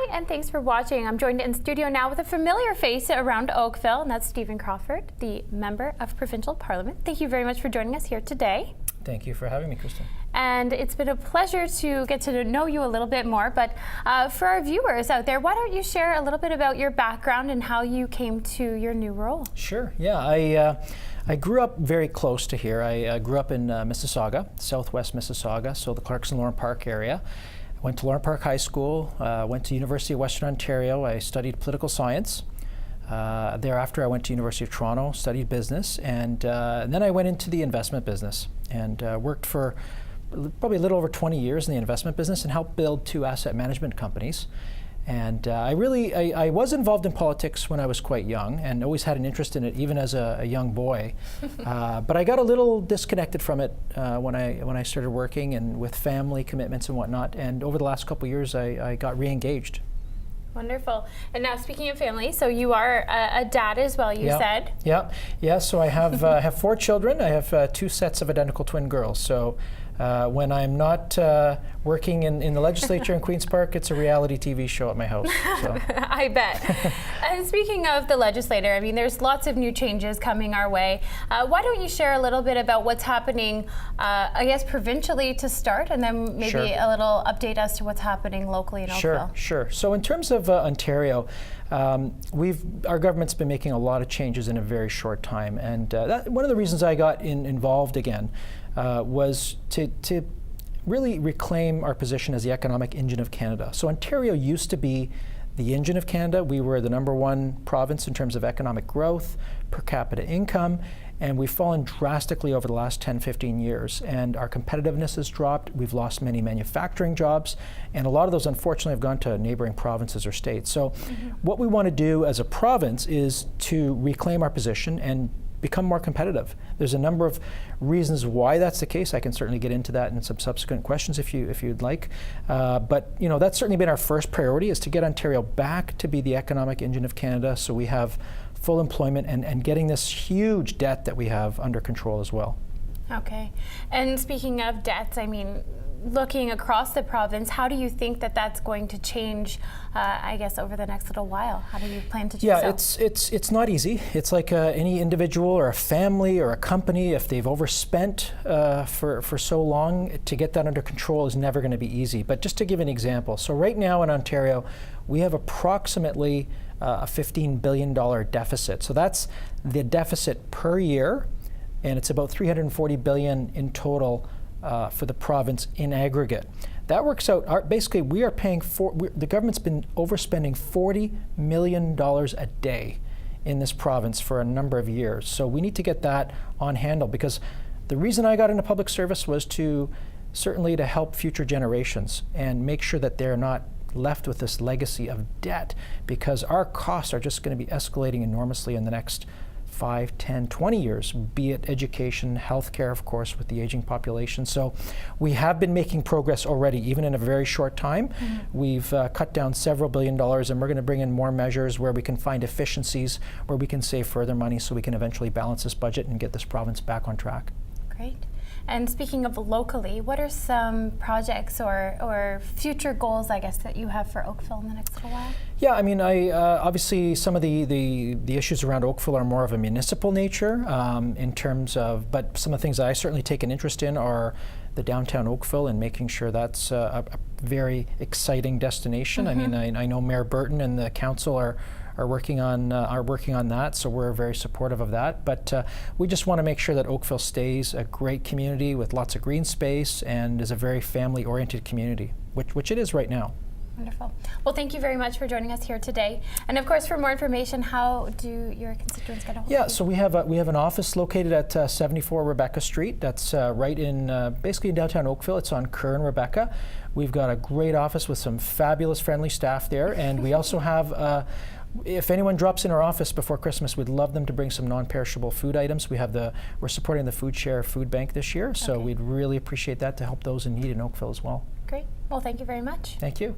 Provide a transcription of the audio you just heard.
Hi, and thanks for watching. I'm joined in studio now with a familiar face around Oakville, and that's Stephen Crawford, the Member of Provincial Parliament. Thank you very much for joining us here today. Thank you for having me, Kristen. And it's been a pleasure to get to know you a little bit more, but for our viewers out there, why don't you share a little bit about your background and how you came to your new role? Sure, yeah. I grew up very close to here. I grew up in Mississauga, southwest Mississauga, so the Clarkson-Lorne Park area. I went to Lorne Park High School, went to University of Western Ontario. I studied political science. Thereafter, I went to University of Toronto, studied business, and then I went into the investment business and worked for probably a little over 20 years in the investment business and helped build 2 asset management companies. And I was involved in politics when I was quite young and always had an interest in it, even as a young boy. But I got a little disconnected from it when I started working and with family commitments and whatnot. And over the last couple of years, I got re-engaged. Wonderful. And now, speaking of family, so you are a dad as well, you said? Yeah. So I have 4 children. I have 2 sets of identical twin girls. So when I'm not working in the legislature in Queen's Park, it's a reality TV show at my house. So. I bet. And speaking of the legislator, I mean, there's lots of new changes coming our way. Why don't you share a little bit about what's happening, I guess, provincially to start, and then maybe a little update as to what's happening locally in Oakville? Sure. So in terms of Ontario, our government's been making a lot of changes in a very short time, and one of the reasons I got involved again was to really reclaim our position as the economic engine of Canada. So Ontario used to be the engine of Canada. We were the #1 province in terms of economic growth, per capita income, and we've fallen drastically over the last 10, 15 years, and our competitiveness has dropped. We've lost many manufacturing jobs, and a lot of those, unfortunately, have gone to neighboring provinces or states. So what we want to do as a province is to reclaim our position and become more competitive. There's a number of reasons why that's the case. I can certainly get into that in some subsequent questions if you'd like. But that's certainly been our first priority, is to get Ontario back to be the economic engine of Canada, so we have full employment and getting this huge debt that we have under control as well. Okay. And speaking of debts, I mean, looking across the province, how do you think that that's going to change, I guess, over the next little while? How do you plan to do so? Yeah, it's not easy. It's like any individual or a family or a company, if they've overspent for so long, to get that under control is never going to be easy. But just to give an example, so right now in Ontario, we have approximately a $15 billion deficit. So that's the deficit per year, and it's about $340 billion in total for the province in aggregate. That works out, basically we are paying the government's been overspending $40 million a day in this province for a number of years. So we need to get that on handle, because the reason I got into public service was certainly to help future generations and make sure that they're not left with this legacy of debt, because our costs are just going to be escalating enormously in the next 5, 10, 20 years, be it education, healthcare, of course, with the aging population. So we have been making progress already, even in a very short time. We've cut down several $billion, and we're going to bring in more measures where we can find efficiencies, where we can save further money, so we can eventually balance this budget and get this province back on track. Great. And speaking of locally, what are some projects or future goals, I guess, that you have for Oakville in the next little while? Yeah, I mean, obviously some of the issues around Oakville are more of a municipal nature in terms of, but some of the things that I certainly take an interest in are the downtown Oakville and making sure that's a very exciting destination. I mean, I know Mayor Burton and the council are working on that, so we're very supportive of that. But we just want to make sure that Oakville stays a great community with lots of green space and is a very family-oriented community, which it is right now. Wonderful. Well, thank you very much for joining us here today. And of course, for more information, how do your constituents get a hold of you? Yeah, so we have an office located at 74 Rebecca Street. That's right in basically in downtown Oakville. It's on Kerr and Rebecca. We've got a great office with some fabulous, friendly staff there, and we also have. If anyone drops in our office before Christmas, we'd love them to bring some non-perishable food items. We're supporting the Food Share Food Bank this year, so we'd really appreciate that to help those in need in Oakville as well. Great. Well, thank you very much. Thank you.